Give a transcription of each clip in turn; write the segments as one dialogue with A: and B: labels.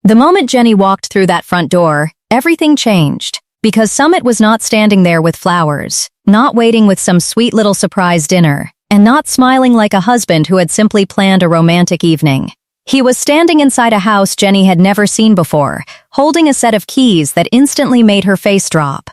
A: The moment Jenny walked through that front door, everything changed. Because Sumit was not standing there with flowers, not waiting with some sweet little surprise dinner, and not smiling like a husband who had simply planned a romantic evening. He was standing inside a house Jenny had never seen before, holding a set of keys that instantly made her face drop.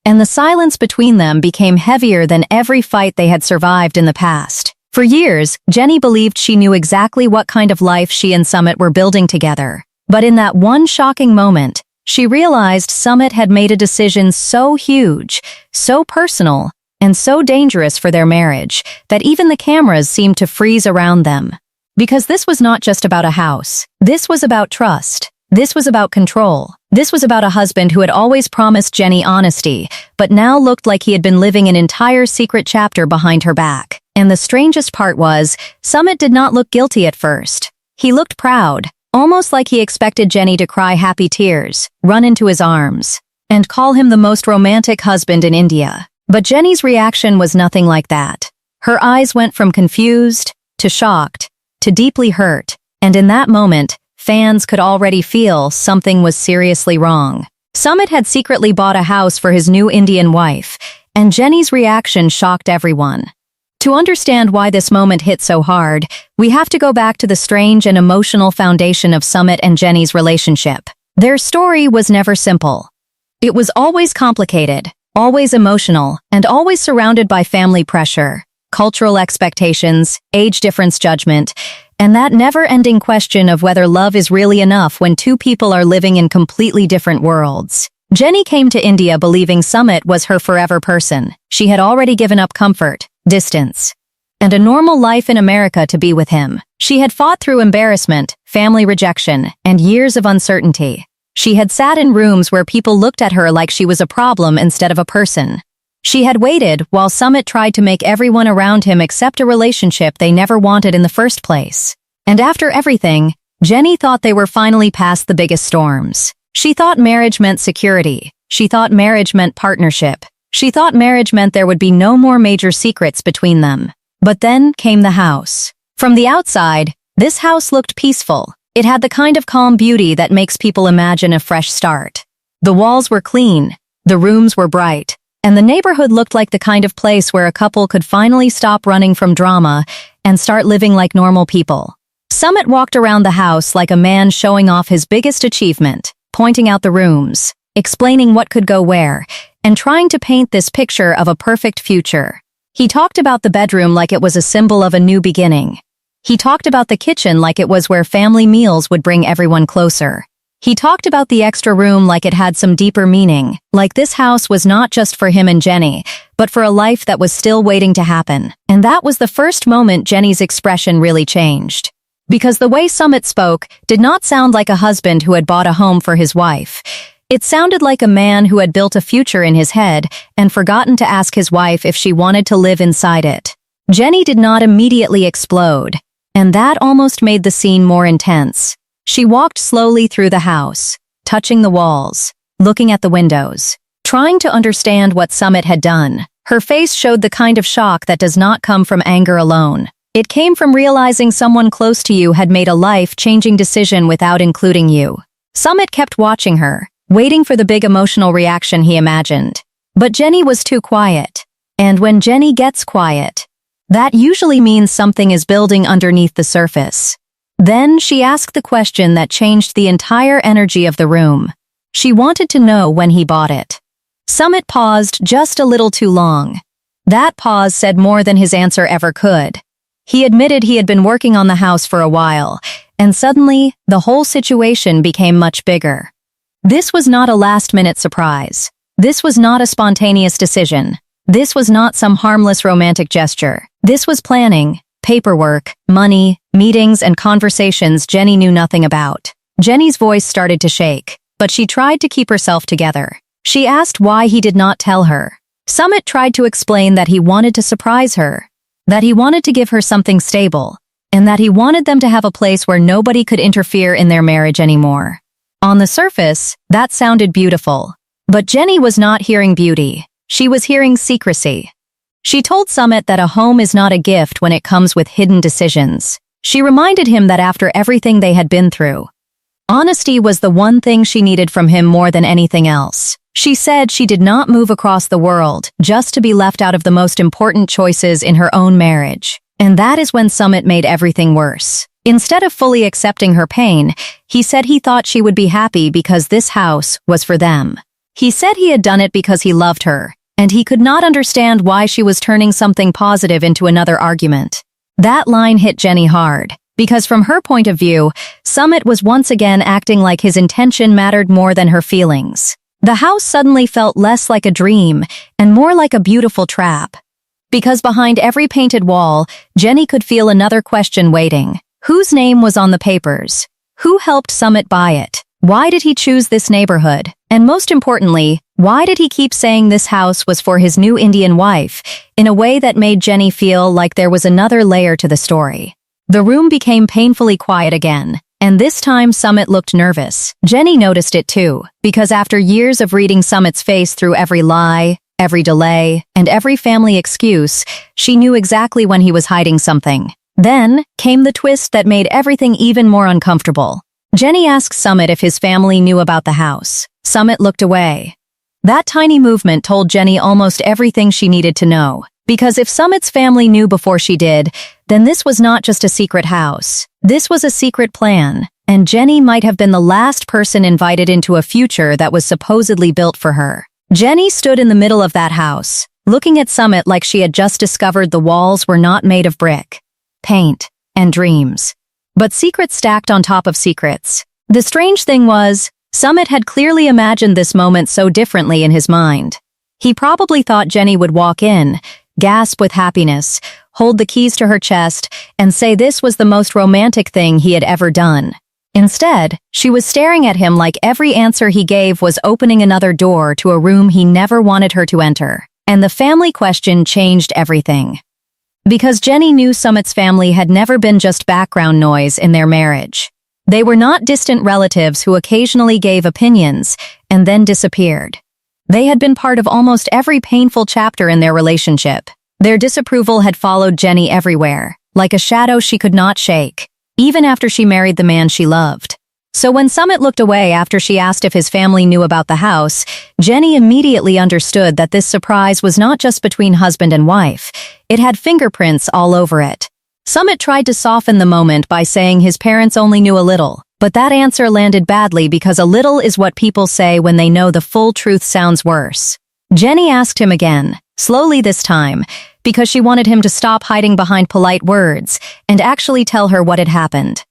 A: And the silence between them became heavier than every fight they had survived in the past. For years, Jenny believed she knew exactly what kind of life she and Sumit were building together. But in that one shocking moment, she realized Sumit had made a decision so huge, so personal, and so dangerous for their marriage that even the cameras seemed to freeze around them. Because this was not just about a house. This was about trust. This was about control. This was about a husband who had always promised Jenny honesty, but now looked like he had been living an entire secret chapter behind her back. And the strangest part was, Sumit did not look guilty at first. He looked proud. Almost like he expected Jenny to cry happy tears, run into his arms, and call him the most romantic husband in India. But Jenny's reaction was nothing like that. Her eyes went from confused, to shocked, to deeply hurt, and in that moment, fans could already feel something was seriously wrong. Sumit had secretly bought a house for his new Indian wife, and Jenny's reaction shocked everyone. To understand why this moment hit so hard, we have to go back to the strange and emotional foundation of Sumit and Jenny's relationship. Their story was never simple. It was always complicated, always emotional, and always surrounded by family pressure, cultural expectations, age difference judgment, and that never-ending question of whether love is really enough when two people are living in completely different worlds. Jenny came to India believing Sumit was her forever person. She had already given up comfort, distance, and a normal life in America to be with him. She had fought through embarrassment, family rejection, and years of uncertainty. She had sat in rooms where people looked at her like she was a problem instead of a person. She had waited while Sumit tried to make everyone around him accept a relationship they never wanted in the first place. And after everything, Jenny thought they were finally past the biggest storms. She thought marriage meant security. She thought marriage meant partnership. She thought marriage meant there would be no more major secrets between them. But then came the house. From the outside, this house looked peaceful. It had the kind of calm beauty that makes people imagine a fresh start. The walls were clean, the rooms were bright, and the neighborhood looked like the kind of place where a couple could finally stop running from drama and start living like normal people. Sumit walked around the house like a man showing off his biggest achievement, pointing out the rooms, explaining what could go where, and trying to paint this picture of a perfect future. He talked about the bedroom like it was a symbol of a new beginning. He talked about the kitchen like it was where family meals would bring everyone closer. He talked about the extra room like it had some deeper meaning, like this house was not just for him and Jenny, but for a life that was still waiting to happen. And that was the first moment Jenny's expression really changed. Because the way Sumit spoke did not sound like a husband who had bought a home for his wife. It sounded like a man who had built a future in his head and forgotten to ask his wife if she wanted to live inside it. Jenny did not immediately explode, and that almost made the scene more intense. She walked slowly through the house, touching the walls, looking at the windows, trying to understand what Sumit had done. Her face showed the kind of shock that does not come from anger alone. It came from realizing someone close to you had made a life-changing decision without including you. Sumit kept watching her, waiting for the big emotional reaction he imagined. But Jenny was too quiet. And when Jenny gets quiet, that usually means something is building underneath the surface. Then she asked the question that changed the entire energy of the room. She wanted to know when he bought it. Sumit paused just a little too long. That pause said more than his answer ever could. He admitted he had been working on the house for a while, and suddenly, the whole situation became much bigger. This was not a last-minute surprise. This was not a spontaneous decision. This was not some harmless romantic gesture. This was planning, paperwork, money, meetings, and conversations Jenny knew nothing about. Jenny's voice started to shake, but she tried to keep herself together. She asked why he did not tell her. Sumit tried to explain that he wanted to surprise her, that he wanted to give her something stable, and that he wanted them to have a place where nobody could interfere in their marriage anymore. On the surface, that sounded beautiful. But Jenny was not hearing beauty. She was hearing secrecy. She told Sumit that a home is not a gift when it comes with hidden decisions. She reminded him that after everything they had been through, Honesty was the one thing she needed from him more than anything else. She said she did not move across the world just to be left out of the most important choices in her own marriage. And that is when Sumit made everything worse. Instead of fully accepting her pain, he said he thought she would be happy because this house was for them. He said he had done it because he loved her, and he could not understand why she was turning something positive into another argument. That line hit Jenny hard, because from her point of view, Sumit was once again acting like his intention mattered more than her feelings. The house suddenly felt less like a dream and more like a beautiful trap. Because behind every painted wall, Jenny could feel another question waiting. Whose name was on the papers? Who helped Sumit buy it? Why did he choose this neighborhood? And most importantly, why did he keep saying this house was for his new Indian wife, in a way that made Jenny feel like there was another layer to the story? The room became painfully quiet again, and this time Sumit looked nervous. Jenny noticed it too, because after years of reading Summit's face through every lie, every delay, and every family excuse, she knew exactly when he was hiding something. Then came the twist that made everything even more uncomfortable. Jenny asked Sumit if his family knew about the house. Sumit looked away. That tiny movement told Jenny almost everything she needed to know. Because if Summit's family knew before she did, then this was not just a secret house. This was a secret plan, and Jenny might have been the last person invited into a future that was supposedly built for her. Jenny stood in the middle of that house, looking at Sumit like she had just discovered the walls were not made of brick, paint, and dreams, but secrets stacked on top of secrets. The strange thing was, Sumit had clearly imagined this moment so differently in his mind. He probably thought Jenny would walk in, gasp with happiness, hold the keys to her chest, and say this was the most romantic thing he had ever done. Instead, she was staring at him like every answer he gave was opening another door to a room he never wanted her to enter. And the family question changed everything. Because Jenny knew Summit's family had never been just background noise in their marriage. They were not distant relatives who occasionally gave opinions and then disappeared. They had been part of almost every painful chapter in their relationship. Their disapproval had followed Jenny everywhere, like a shadow she could not shake, even after she married the man she loved. So when Sumit looked away after she asked if his family knew about the house, Jenny immediately understood that this surprise was not just between husband and wife. It had fingerprints all over it. Sumit tried to soften the moment by saying his parents only knew a little, but that answer landed badly because a little is what people say when they know the full truth sounds worse. Jenny asked him again, slowly this time, because she wanted him to stop hiding behind polite words and actually tell her what had happened.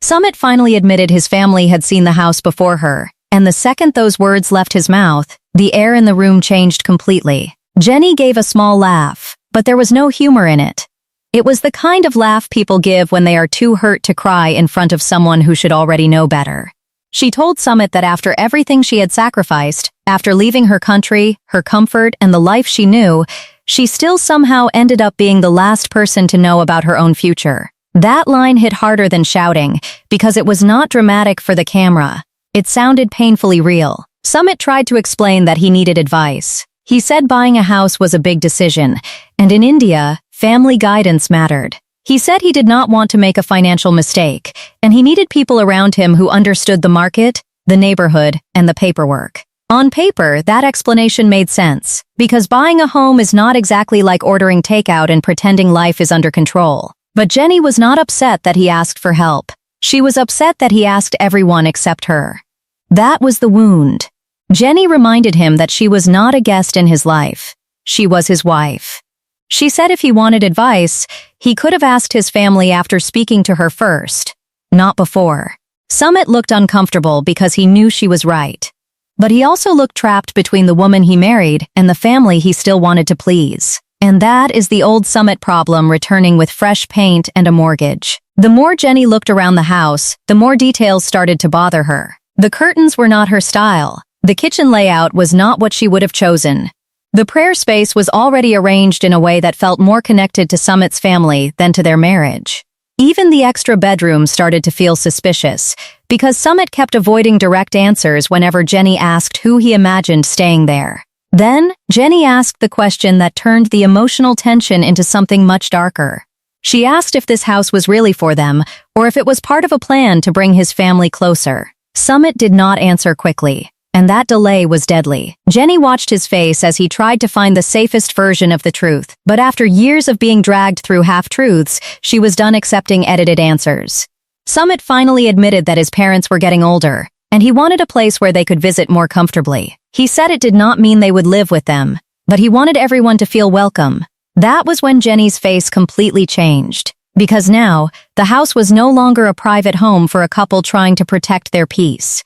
A: Sumit finally admitted his family had seen the house before her, and the second those words left his mouth, the air in the room changed completely. Jenny gave a small laugh, but there was no humor in it. It was the kind of laugh people give when they are too hurt to cry in front of someone who should already know better. She told Sumit that after everything she had sacrificed, after leaving her country, her comfort, and the life she knew, she still somehow ended up being the last person to know about her own future. That line hit harder than shouting, because it was not dramatic for the camera. It sounded painfully real. Sumit tried to explain that he needed advice. He said buying a house was a big decision, and in India, family guidance mattered. He said he did not want to make a financial mistake, and he needed people around him who understood the market, the neighborhood, and the paperwork. On paper, that explanation made sense, because buying a home is not exactly like ordering takeout and pretending life is under control. But Jenny was not upset that he asked for help. She was upset that he asked everyone except her. That was the wound. Jenny reminded him that she was not a guest in his life. She was his wife. She said if he wanted advice, he could have asked his family after speaking to her first, not before. Sumit looked uncomfortable because he knew she was right. But he also looked trapped between the woman he married and the family he still wanted to please. And that is the old Sumit problem returning with fresh paint and a mortgage. The more Jenny looked around the house, the more details started to bother her. The curtains were not her style. The kitchen layout was not what she would have chosen. The prayer space was already arranged in a way that felt more connected to Sumit's family than to their marriage. Even the extra bedroom started to feel suspicious, because Sumit kept avoiding direct answers whenever Jenny asked who he imagined staying there. Then, Jenny asked the question that turned the emotional tension into something much darker. She asked if this house was really for them, or if it was part of a plan to bring his family closer. Sumit did not answer quickly, and that delay was deadly. Jenny watched his face as he tried to find the safest version of the truth, but after years of being dragged through half-truths, she was done accepting edited answers. Sumit finally admitted that his parents were getting older, and he wanted a place where they could visit more comfortably. He said it did not mean they would live with them, but he wanted everyone to feel welcome. That was when Jenny's face completely changed, because now, the house was no longer a private home for a couple trying to protect their peace.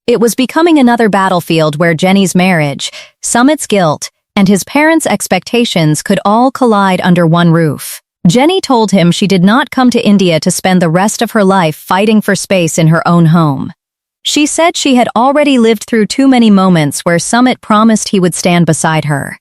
A: It was becoming another battlefield where Jenny's marriage, Sumit's guilt, and his parents' expectations could all collide under one roof. Jenny told him she did not come to India to spend the rest of her life fighting for space in her own home. She said she had already lived through too many moments where Sumit promised he would stand beside her,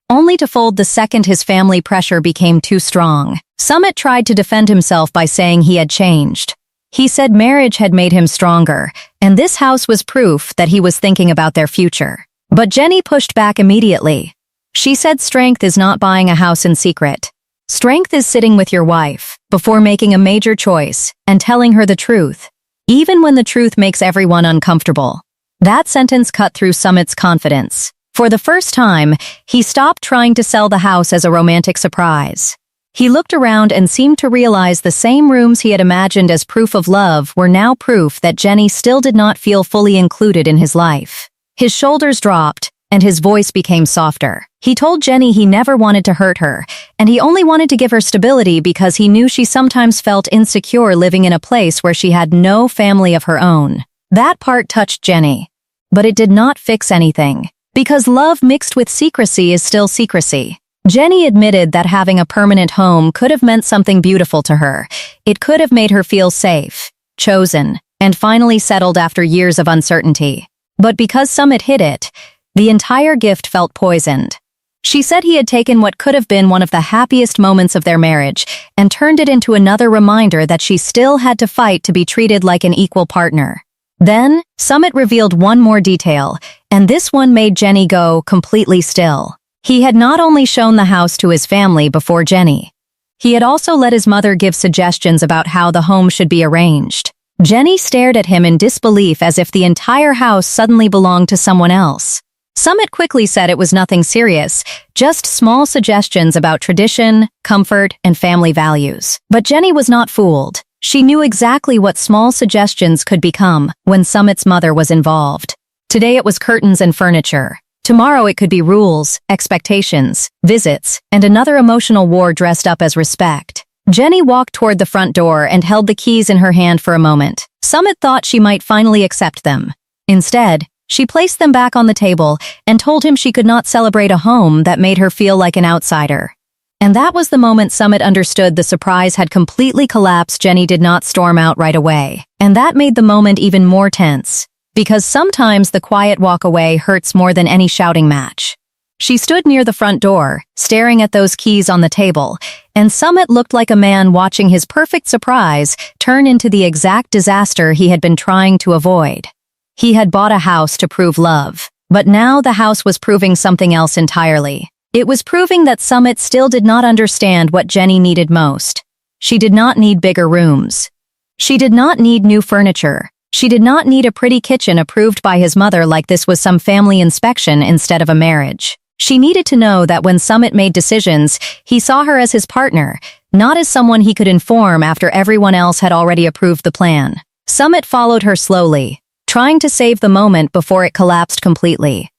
A: only to fold the second his family pressure became too strong. Sumit tried to defend himself by saying he had changed. He said marriage had made him stronger, and this house was proof that he was thinking about their future. But Jenny pushed back immediately. She said strength is not buying a house in secret. Strength is sitting with your wife, before making a major choice, and telling her the truth, even when the truth makes everyone uncomfortable. That sentence cut through Sumit's confidence. For the first time, he stopped trying to sell the house as a romantic surprise. He looked around and seemed to realize the same rooms he had imagined as proof of love were now proof that Jenny still did not feel fully included in his life. His shoulders dropped, and his voice became softer. He told Jenny he never wanted to hurt her, and he only wanted to give her stability because he knew she sometimes felt insecure living in a place where she had no family of her own. That part touched Jenny. But it did not fix anything, because love mixed with secrecy is still secrecy. Jenny admitted that having a permanent home could have meant something beautiful to her. It could have made her feel safe, chosen, and finally settled after years of uncertainty. But because Sumit hid it, the entire gift felt poisoned. She said he had taken what could have been one of the happiest moments of their marriage and turned it into another reminder that she still had to fight to be treated like an equal partner. Then, Sumit revealed one more detail, and this one made Jenny go completely still. He had not only shown the house to his family before Jenny. He had also let his mother give suggestions about how the home should be arranged. Jenny stared at him in disbelief as if the entire house suddenly belonged to someone else. Sumit quickly said it was nothing serious, just small suggestions about tradition, comfort, and family values. But Jenny was not fooled. She knew exactly what small suggestions could become when Sumit's mother was involved. Today it was curtains and furniture. Tomorrow it could be rules, expectations, visits, and another emotional war dressed up as respect. Jenny walked toward the front door and held the keys in her hand for a moment. Sumit thought she might finally accept them. Instead, she placed them back on the table and told him she could not celebrate a home that made her feel like an outsider. And that was the moment Sumit understood the surprise had completely collapsed. Jenny did not storm out right away. And that made the moment even more tense, because sometimes the quiet walk away hurts more than any shouting match. She stood near the front door, staring at those keys on the table, and Sumit looked like a man watching his perfect surprise turn into the exact disaster he had been trying to avoid. He had bought a house to prove love, but now the house was proving something else entirely. It was proving that Sumit still did not understand what Jenny needed most. She did not need bigger rooms. She did not need new furniture. She did not need a pretty kitchen approved by his mother like this was some family inspection instead of a marriage. She needed to know that when Sumit made decisions, he saw her as his partner, not as someone he could inform after everyone else had already approved the plan. Sumit followed her slowly, trying to save the moment before it collapsed completely.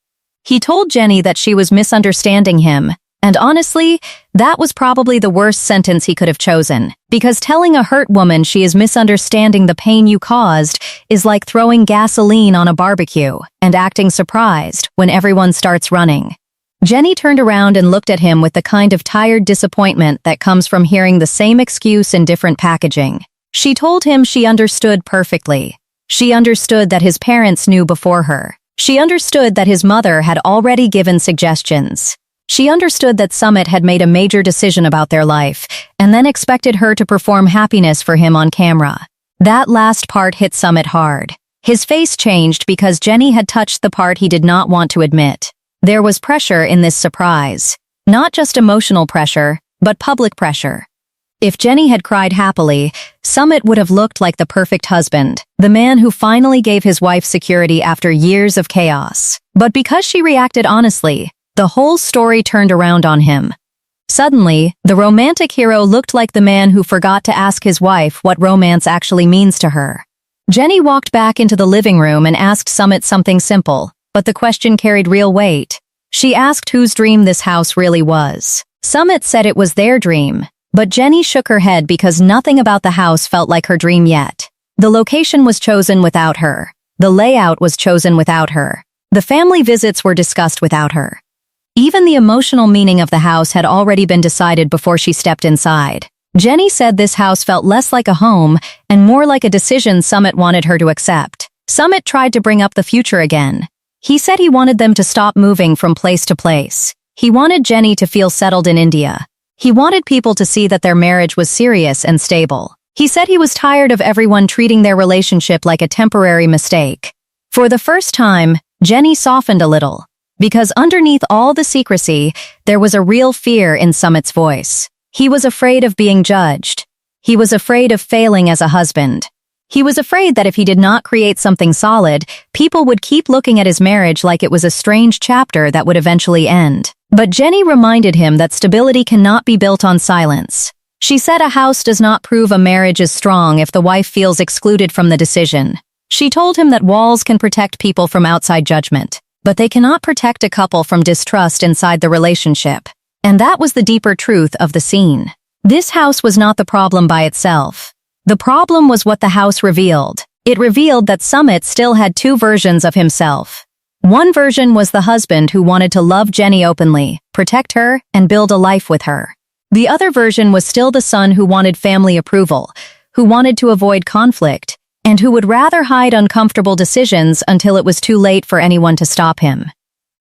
A: He told Jenny that she was misunderstanding him, and honestly, that was probably the worst sentence he could have chosen, because telling a hurt woman she is misunderstanding the pain you caused is like throwing gasoline on a barbecue and acting surprised when everyone starts running. Jenny turned around and looked at him with the kind of tired disappointment that comes from hearing the same excuse in different packaging. She told him she understood perfectly. She understood that his parents knew before her. She understood that his mother had already given suggestions. She understood that Sumit had made a major decision about their life, and then expected her to perform happiness for him on camera. That last part hit Sumit hard. His face changed because Jenny had touched the part he did not want to admit. There was pressure in this surprise. Not just emotional pressure, but public pressure. If Jenny had cried happily, Sumit would have looked like the perfect husband, the man who finally gave his wife security after years of chaos. But because she reacted honestly, the whole story turned around on him. Suddenly, the romantic hero looked like the man who forgot to ask his wife what romance actually means to her. Jenny walked back into the living room and asked Sumit something simple, but the question carried real weight. She asked whose dream this house really was. Sumit said it was their dream, but Jenny shook her head because nothing about the house felt like her dream yet. The location was chosen without her. The layout was chosen without her. The family visits were discussed without her. Even the emotional meaning of the house had already been decided before she stepped inside. Jenny said this house felt less like a home and more like a decision Sumit wanted her to accept. Sumit tried to bring up the future again. He said he wanted them to stop moving from place to place. He wanted Jenny to feel settled in India. He wanted people to see that their marriage was serious and stable. He said he was tired of everyone treating their relationship like a temporary mistake. For the first time, Jenny softened a little, because underneath all the secrecy, there was a real fear in Sumit's voice. He was afraid of being judged. He was afraid of failing as a husband. He was afraid that if he did not create something solid, people would keep looking at his marriage like it was a strange chapter that would eventually end. But Jenny reminded him that stability cannot be built on silence. She said a house does not prove a marriage is strong if the wife feels excluded from the decision. She told him that walls can protect people from outside judgment, but they cannot protect a couple from distrust inside the relationship. And that was the deeper truth of the scene. This house was not the problem by itself. The problem was what the house revealed. It revealed that Sumit still had two versions of himself. One version was the husband who wanted to love Jenny openly, protect her, and build a life with her. The other version was still the son who wanted family approval, who wanted to avoid conflict, and who would rather hide uncomfortable decisions until it was too late for anyone to stop him.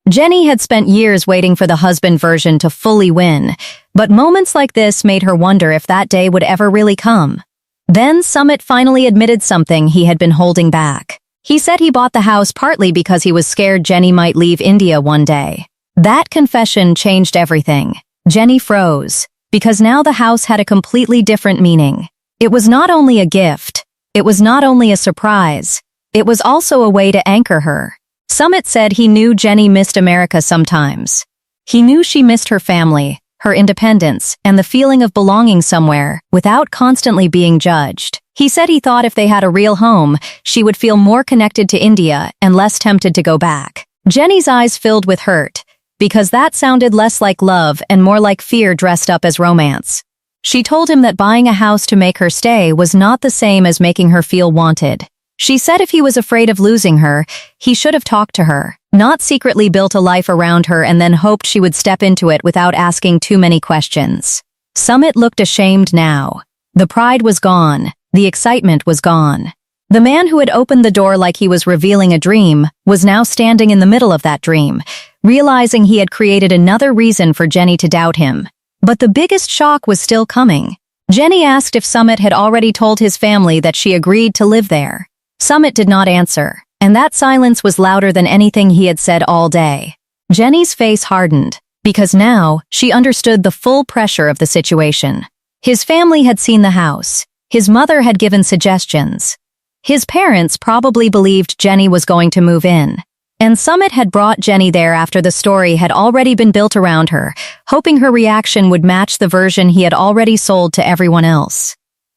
A: Jenny had spent years waiting for the husband version to fully win, but moments like this made her wonder if that day would ever really come. Then Sumit finally admitted something he had been holding back. He said he bought the house partly because he was scared Jenny might leave India one day. That confession changed everything. Jenny froze, because now the house had a completely different meaning. It was not only a gift. It was not only a surprise. It was also a way to anchor her. Sumit said he knew Jenny missed America sometimes. He knew she missed her family, her independence, and the feeling of belonging somewhere without constantly being judged. He said he thought if they had a real home, she would feel more connected to India and less tempted to go back. Jenny's eyes filled with hurt, because that sounded less like love and more like fear dressed up as romance. She told him that buying a house to make her stay was not the same as making her feel wanted. She said if he was afraid of losing her, he should have talked to her, not secretly built a life around her and then hoped she would step into it without asking too many questions. Sumit looked ashamed now. The pride was gone. The excitement was gone. The man who had opened the door like he was revealing a dream was now standing in the middle of that dream, realizing he had created another reason for Jenny to doubt him. But the biggest shock was still coming. Jenny asked if Sumit had already told his family that she agreed to live there. Sumit did not answer, and that silence was louder than anything he had said all day. Jenny's face hardened, because now she understood the full pressure of the situation. His family had seen the house. His mother had given suggestions. His parents probably believed Jenny was going to move in. And Sumit had brought Jenny there after the story had already been built around her, hoping her reaction would match the version he had already sold to everyone else.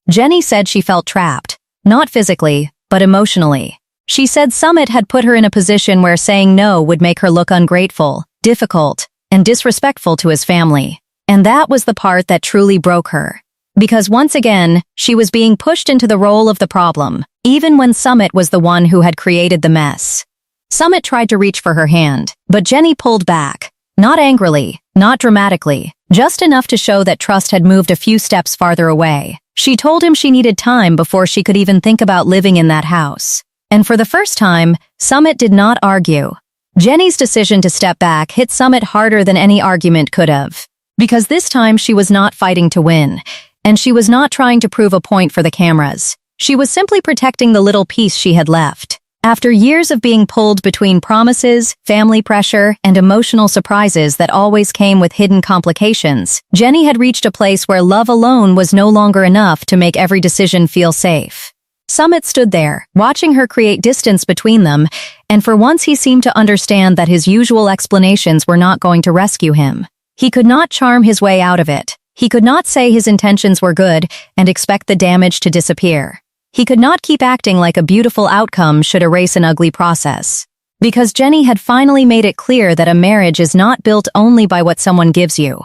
A: Jenny said she felt trapped, not physically, but emotionally. She said Sumit had put her in a position where saying no would make her look ungrateful, difficult, and disrespectful to his family. And that was the part that truly broke her. Because once again, she was being pushed into the role of the problem, even when Sumit was the one who had created the mess. Sumit tried to reach for her hand, but Jenny pulled back. Not angrily, not dramatically, just enough to show that trust had moved a few steps farther away. She told him she needed time before she could even think about living in that house. And for the first time, Sumit did not argue. Jenny's decision to step back hit Sumit harder than any argument could have. Because this time she was not fighting to win. And she was not trying to prove a point for the cameras. She was simply protecting the little piece she had left. After years of being pulled between promises, family pressure, and emotional surprises that always came with hidden complications, Jenny had reached a place where love alone was no longer enough to make every decision feel safe. Sumit stood there, watching her create distance between them, and for once he seemed to understand that his usual explanations were not going to rescue him. He could not charm his way out of it. He could not say his intentions were good and expect the damage to disappear. He could not keep acting like a beautiful outcome should erase an ugly process. Because Jenny had finally made it clear that a marriage is not built only by what someone gives you.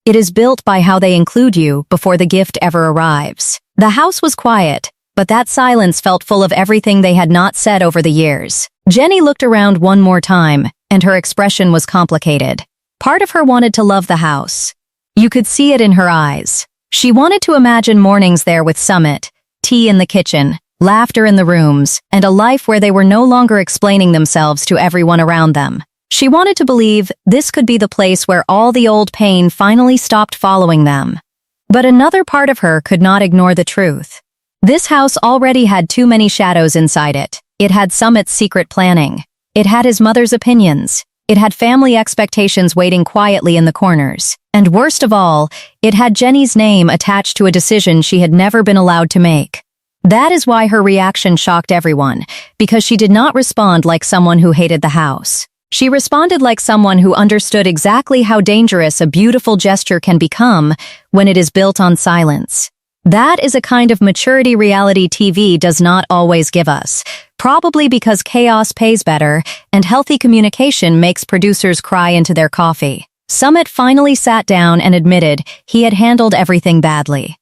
A: It is built by how they include you before the gift ever arrives. The house was quiet, but that silence felt full of everything they had not said over the years. Jenny looked around one more time, and her expression was complicated. Part of her wanted to love the house. You could see it in her eyes. She wanted to imagine mornings there with Sumit, tea in the kitchen, laughter in the rooms, and a life where they were no longer explaining themselves to everyone around them. She wanted to believe this could be the place where all the old pain finally stopped following them. But another part of her could not ignore the truth. This house already had too many shadows inside it. It had Sumit's secret planning. It had his mother's opinions. It had family expectations waiting quietly in the corners. And worst of all, it had Jenny's name attached to a decision she had never been allowed to make. That is why her reaction shocked everyone, because she did not respond like someone who hated the house. She responded like someone who understood exactly how dangerous a beautiful gesture can become when it is built on silence. That is a kind of maturity reality TV does not always give us, probably because chaos pays better and healthy communication makes producers cry into their coffee. Sumit finally sat down and admitted he had handled everything badly.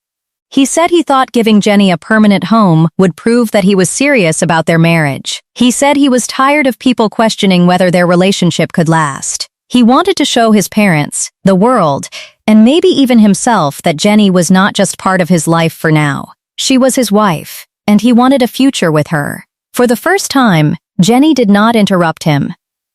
A: He said he thought giving Jenny a permanent home would prove that he was serious about their marriage. He said he was tired of people questioning whether their relationship could last. He wanted to show his parents, the world, and maybe even himself that Jenny was not just part of his life for now. She was his wife, and he wanted a future with her. For the first time, Jenny did not interrupt him.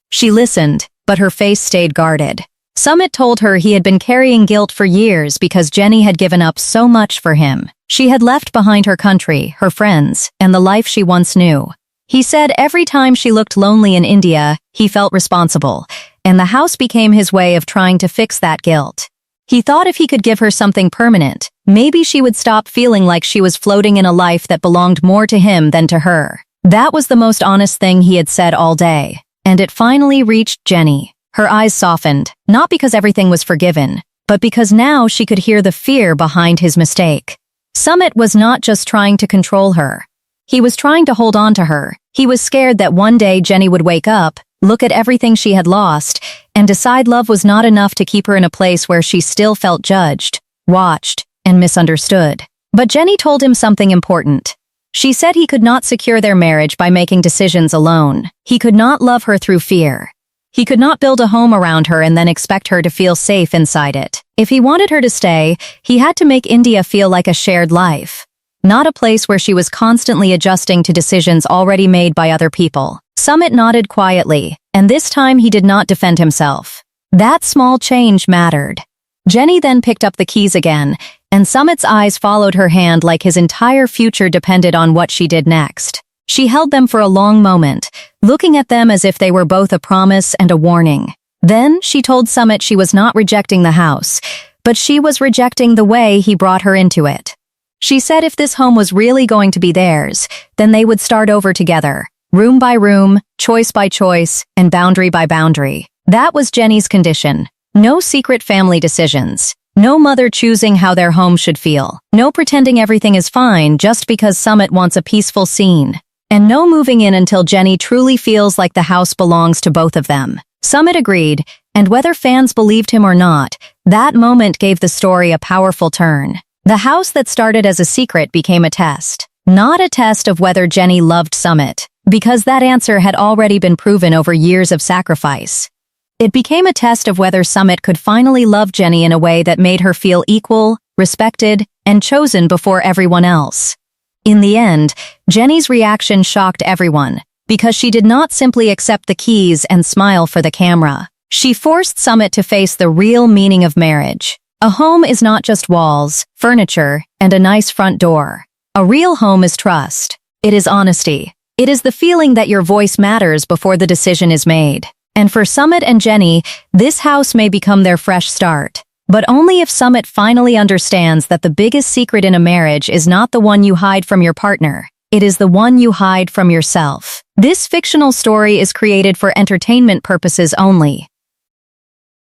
A: She listened, but her face stayed guarded. Sumit told her he had been carrying guilt for years because Jenny had given up so much for him. She had left behind her country, her friends, and the life she once knew. He said every time she looked lonely in India, he felt responsible, and the house became his way of trying to fix that guilt. He thought if he could give her something permanent, maybe she would stop feeling like she was floating in a life that belonged more to him than to her. That was the most honest thing he had said all day, and it finally reached Jenny. Her eyes softened, not because everything was forgiven, but because now she could hear the fear behind his mistake. Sumit was not just trying to control her. He was trying to hold on to her. He was scared that one day Jenny would wake up, look at everything she had lost, and decide love was not enough to keep her in a place where she still felt judged, watched, and misunderstood. But Jenny told him something important. She said he could not secure their marriage by making decisions alone. He could not love her through fear. He could not build a home around her and then expect her to feel safe inside it. If he wanted her to stay, he had to make India feel like a shared life, not a place where she was constantly adjusting to decisions already made by other people. Sumit nodded quietly, and this time he did not defend himself. That small change mattered. Jenny then picked up the keys again, and Sumit's eyes followed her hand like his entire future depended on what she did next. She held them for a long moment, looking at them as if they were both a promise and a warning. Then she told Sumit she was not rejecting the house, but she was rejecting the way he brought her into it. She said if this home was really going to be theirs, then they would start over together, room by room, choice by choice, and boundary by boundary. That was Jenny's condition. No secret family decisions. No mother choosing how their home should feel. No pretending everything is fine just because Sumit wants a peaceful scene. And no moving in until Jenny truly feels like the house belongs to both of them. Sumit agreed, and whether fans believed him or not, that moment gave the story a powerful turn. The house that started as a secret became a test. Not a test of whether Jenny loved Sumit, because that answer had already been proven over years of sacrifice. It became a test of whether Sumit could finally love Jenny in a way that made her feel equal, respected, and chosen before everyone else. In the end, Jenny's reaction shocked everyone, because she did not simply accept the keys and smile for the camera. She forced Sumit to face the real meaning of marriage. A home is not just walls, furniture, and a nice front door. A real home is trust. It is honesty. It is the feeling that your voice matters before the decision is made. And for Sumit and Jenny, this house may become their fresh start. But only if Sumit finally understands that the biggest secret in a marriage is not the one you hide from your partner. It is the one you hide from yourself. This fictional story is created for entertainment purposes only.